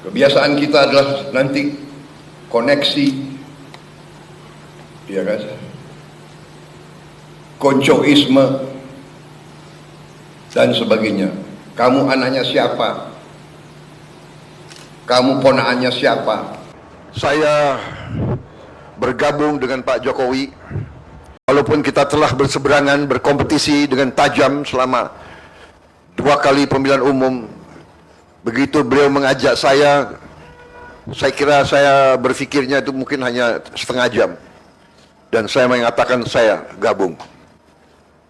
Kebiasaan kita adalah nanti koneksi, ya kan? Koncoisme dan sebagainya. Kamu anaknya siapa? Kamu ponakannya siapa? Saya bergabung dengan Pak Jokowi, walaupun kita telah berseberangan, berkompetisi dengan tajam selama 2 kali pemilihan umum. Begitu beliau mengajak saya kira saya berpikirnya itu mungkin hanya setengah jam. Dan saya mengatakan saya gabung.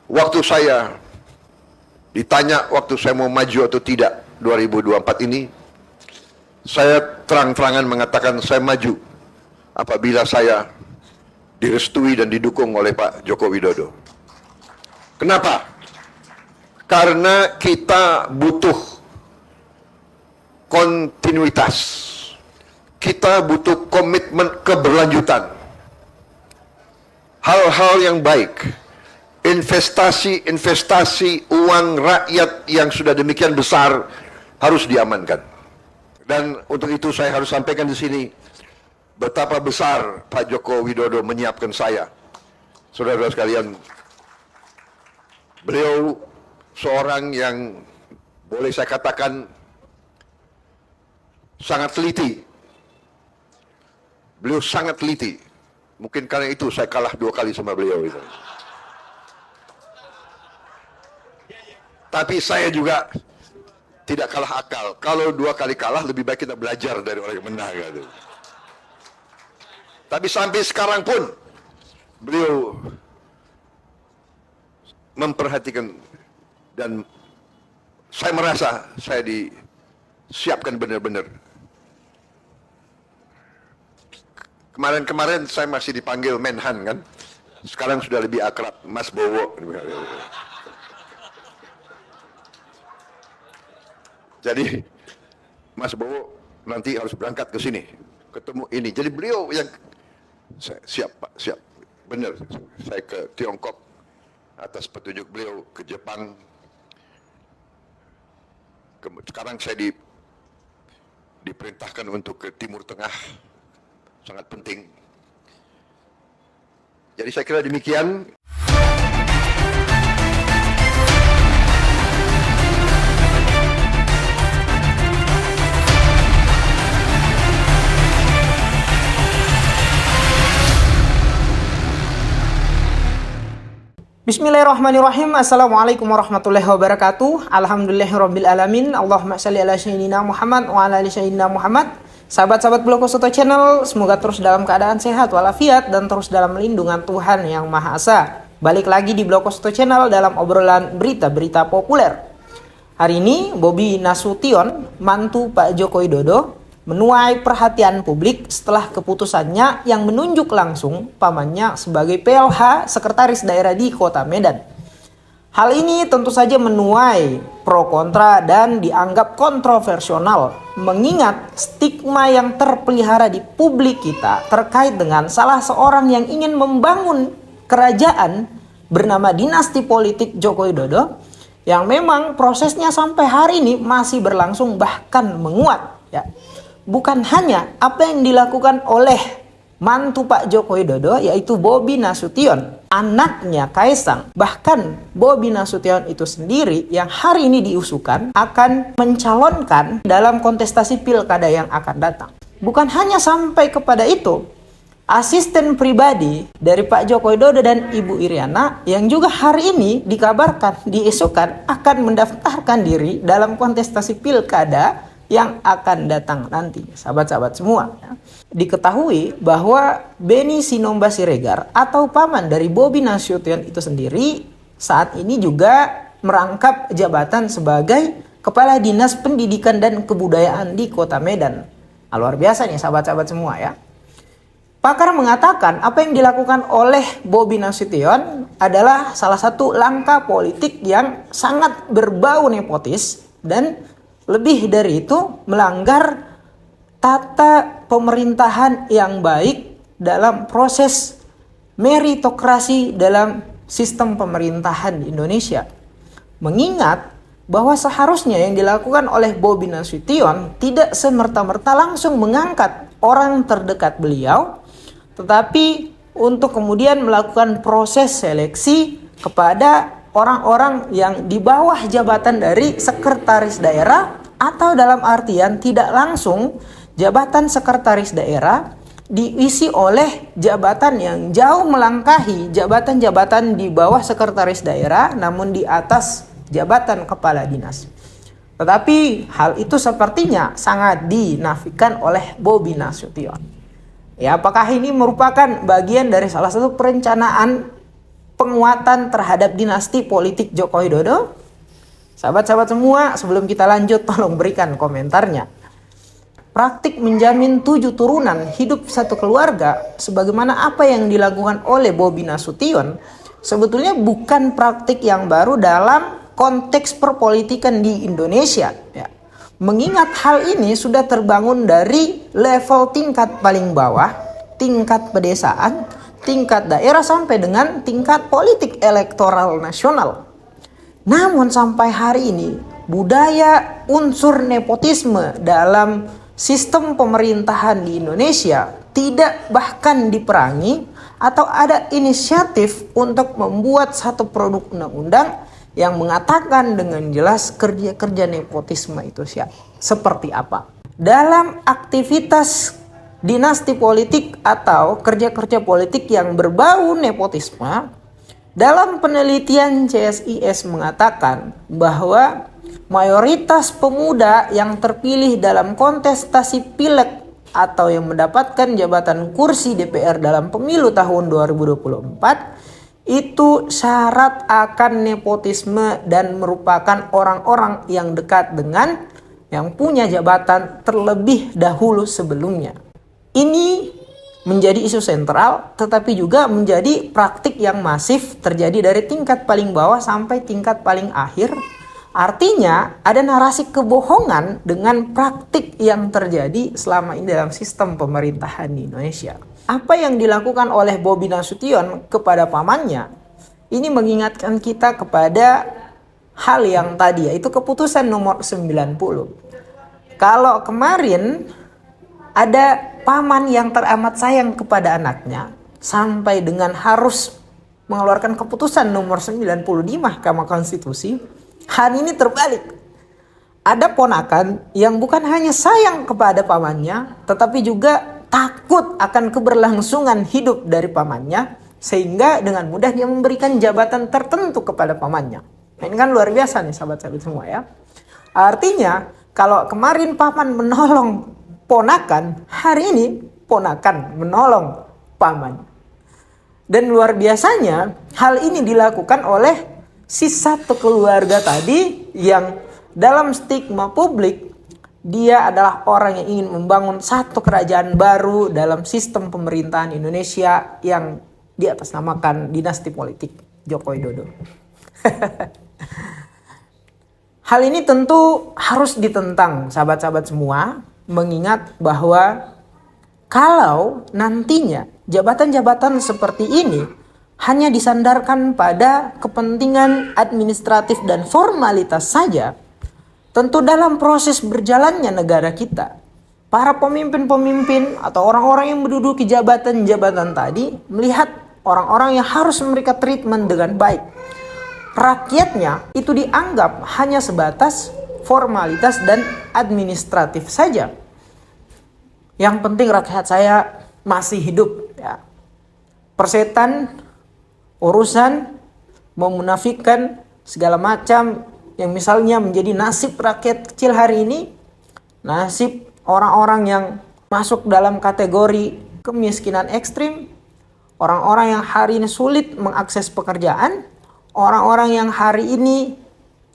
Waktu saya ditanya waktu saya mau maju atau tidak 2024 ini, saya terang-terangan mengatakan saya maju apabila saya direstui dan didukung oleh Pak Joko Widodo. Kenapa? Karena kita butuh kontinuitas. Kita butuh komitmen keberlanjutan. Hal-hal yang baik, investasi uang rakyat yang sudah demikian besar harus diamankan. Dan untuk itu saya harus sampaikan di sini betapa besar Pak Joko Widodo menyiapkan saya. Saudara-saudara sekalian, beliau seorang yang boleh saya katakan sangat teliti. Beliau sangat teliti. Mungkin karena itu saya kalah 2 kali sama beliau itu. Tapi saya juga tidak kalah akal. Kalau 2 kali kalah, lebih baik kita belajar dari orang yang menang. Gitu. Tapi sampai sekarang pun beliau memperhatikan, dan saya merasa saya disiapkan benar-benar. Kemarin saya masih dipanggil Menhan kan, sekarang sudah lebih akrab Mas Bowo. Jadi Mas Bowo nanti harus berangkat ke sini, ketemu ini. Jadi beliau yang siap Pak, siap. Benar, saya ke Tiongkok atas petunjuk beliau, ke Jepang. Sekarang saya diperintahkan untuk ke Timur Tengah, sangat penting. Jadi saya kira demikian. Bismillahirrahmanirrahim. Assalamualaikum warahmatullahi wabarakatuh. Alhamdulillahirrabbilalamin. Allahumma salli ala sayyidina Muhammad wa ala ali sayyidina Muhammad. Sahabat-sahabat Bloko Soto Channel, semoga terus dalam keadaan sehat walafiat dan terus dalam lindungan Tuhan Yang Maha Esa. Balik lagi di Bloko Soto Channel dalam obrolan berita-berita populer. Hari ini Bobi Nasution, mantu Pak Joko Widodo, menuai perhatian publik setelah keputusannya yang menunjuk langsung pamannya sebagai PLH Sekretaris Daerah di Kota Medan. Hal ini tentu saja menuai pro kontra dan dianggap kontroversial, mengingat stigma yang terpelihara di publik kita terkait dengan salah seorang yang ingin membangun kerajaan bernama dinasti politik Joko Widodo, yang memang prosesnya sampai hari ini masih berlangsung bahkan menguat. Ya. Bukan hanya apa yang dilakukan oleh mantu Pak Joko Widodo, yaitu Bobi Nasution, anaknya Kaisang. Bahkan Bobi Nasution itu sendiri yang hari ini diusukan akan mencalonkan dalam kontestasi pilkada yang akan datang. Bukan hanya sampai kepada itu, asisten pribadi dari Pak Joko Widodo dan Ibu Iriana yang juga hari ini dikabarkan, diisukan akan mendaftarkan diri dalam kontestasi pilkada yang akan datang nanti, sahabat-sahabat semua. Diketahui bahwa Beni Sinomba Siregar atau paman dari Bobi Nasution itu sendiri saat ini juga merangkap jabatan sebagai Kepala Dinas Pendidikan dan Kebudayaan di Kota Medan. Luar biasa nih sahabat-sahabat semua ya. Pakar mengatakan apa yang dilakukan oleh Bobi Nasution adalah salah satu langkah politik yang sangat berbau nepotis dan lebih dari itu melanggar tata pemerintahan yang baik dalam proses meritokrasi dalam sistem pemerintahan di Indonesia. Mengingat bahwa seharusnya yang dilakukan oleh Bobi Nasution tidak semerta-merta langsung mengangkat orang terdekat beliau, tetapi untuk kemudian melakukan proses seleksi kepada orang-orang yang di bawah jabatan dari sekretaris daerah, atau dalam artian tidak langsung jabatan sekretaris daerah diisi oleh jabatan yang jauh melangkahi jabatan-jabatan di bawah sekretaris daerah namun di atas jabatan kepala dinas. Tetapi hal itu sepertinya sangat dinafikan oleh Bobi Nasution. Ya, apakah ini merupakan bagian dari salah satu perencanaan penguatan terhadap dinasti politik Joko Widodo? Sahabat-sahabat semua, sebelum kita lanjut tolong berikan komentarnya. Praktik menjamin 7 turunan hidup satu keluarga sebagaimana apa yang dilakukan oleh Bobi Nasution sebetulnya bukan praktik yang baru dalam konteks perpolitikan di Indonesia, ya. Mengingat hal ini sudah terbangun dari level tingkat paling bawah, tingkat pedesaan, tingkat daerah sampai dengan tingkat politik elektoral nasional. Namun sampai hari ini budaya unsur nepotisme dalam sistem pemerintahan di Indonesia tidak bahkan diperangi atau ada inisiatif untuk membuat satu produk undang-undang yang mengatakan dengan jelas kerja-kerja nepotisme itu seperti apa. Dalam aktivitas dinasti politik atau kerja-kerja politik yang berbau nepotisme, dalam penelitian CSIS mengatakan bahwa mayoritas pemuda yang terpilih dalam kontestasi pileg atau yang mendapatkan jabatan kursi DPR dalam pemilu tahun 2024 itu syarat akan nepotisme dan merupakan orang-orang yang dekat dengan yang punya jabatan terlebih dahulu sebelumnya. Ini menjadi isu sentral tetapi juga menjadi praktik yang masif terjadi dari tingkat paling bawah sampai tingkat paling akhir. Artinya ada narasi kebohongan dengan praktik yang terjadi selama ini dalam sistem pemerintahan di Indonesia. Apa yang dilakukan oleh Bobi Nasution kepada pamannya ini mengingatkan kita kepada hal yang tadi, yaitu keputusan nomor 90. Kalau kemarin ada paman yang teramat sayang kepada anaknya sampai dengan harus mengeluarkan keputusan nomor 90 di Mahkamah Konstitusi, hari ini terbalik. Ada ponakan yang bukan hanya sayang kepada pamannya, tetapi juga takut akan keberlangsungan hidup dari pamannya, sehingga dengan mudah dia memberikan jabatan tertentu kepada pamannya. Nah, ini kan luar biasa nih sahabat-sahabat semua ya. Artinya kalau kemarin paman menolong ponakan, hari ini ponakan menolong paman. Dan luar biasanya hal ini dilakukan oleh si satu keluarga tadi yang dalam stigma publik dia adalah orang yang ingin membangun satu kerajaan baru dalam sistem pemerintahan Indonesia yang diatasnamakan dinasti politik Joko Widodo. Hal ini tentu harus ditentang sahabat-sahabat semua, mengingat bahwa kalau nantinya jabatan-jabatan seperti ini hanya disandarkan pada kepentingan administratif dan formalitas saja, tentu dalam proses berjalannya negara kita, para pemimpin-pemimpin atau orang-orang yang menduduki jabatan-jabatan tadi melihat orang-orang yang harus mereka treatment dengan baik. Rakyatnya itu dianggap hanya sebatas formalitas dan administratif saja. Yang penting rakyat saya masih hidup. Ya. Persetan, urusan, memunafikkan segala macam yang misalnya menjadi nasib rakyat kecil hari ini, nasib orang-orang yang masuk dalam kategori kemiskinan ekstrim, orang-orang yang hari ini sulit mengakses pekerjaan, orang-orang yang hari ini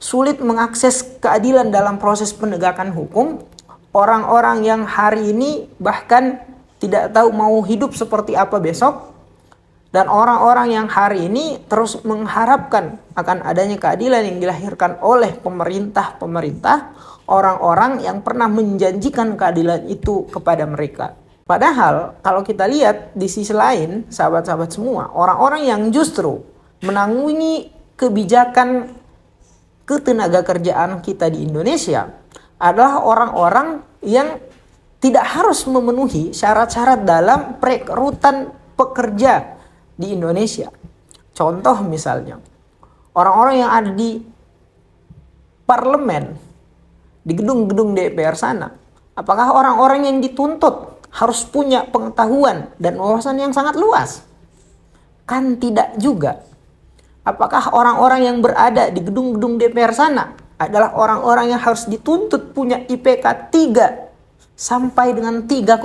sulit mengakses keadilan dalam proses penegakan hukum, orang-orang yang hari ini bahkan tidak tahu mau hidup seperti apa besok, dan orang-orang yang hari ini terus mengharapkan akan adanya keadilan yang dilahirkan oleh pemerintah-pemerintah, orang-orang yang pernah menjanjikan keadilan itu kepada mereka. Padahal kalau kita lihat di sisi lain, sahabat-sahabat semua, orang-orang yang justru menanggungi kebijakan ketenaga kerjaan kita di Indonesia adalah orang-orang yang tidak harus memenuhi syarat-syarat dalam perekrutan pekerja di Indonesia. Contoh misalnya, orang-orang yang ada di parlemen, di gedung-gedung DPR sana, apakah orang-orang yang dituntut harus punya pengetahuan dan wawasan yang sangat luas? Kan tidak juga. Apakah orang-orang yang berada di gedung-gedung DPR sana adalah orang-orang yang harus dituntut punya IPK 3 sampai dengan 3,5?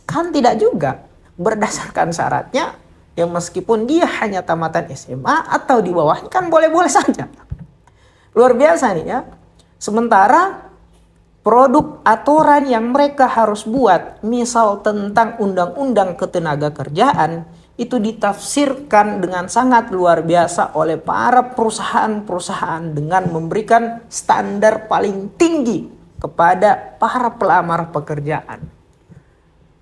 Kan tidak juga. Berdasarkan syaratnya, yang meskipun dia hanya tamatan SMA atau di bawahnya kan boleh-boleh saja. Luar biasa nih ya. Sementara produk aturan yang mereka harus buat, misal tentang undang-undang ketenaga kerjaan, itu ditafsirkan dengan sangat luar biasa oleh para perusahaan-perusahaan dengan memberikan standar paling tinggi kepada para pelamar pekerjaan.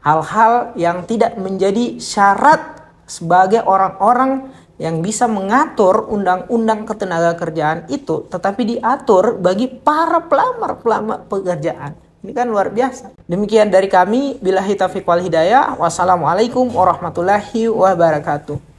Hal-hal yang tidak menjadi syarat sebagai orang-orang yang bisa mengatur undang-undang ketenaga kerjaan itu, tetapi diatur bagi para pelamar pekerjaan. Ini kan luar biasa. Demikian dari kami. Billahi taufiq wal hidayah. Wassalamualaikum warahmatullahi wabarakatuh.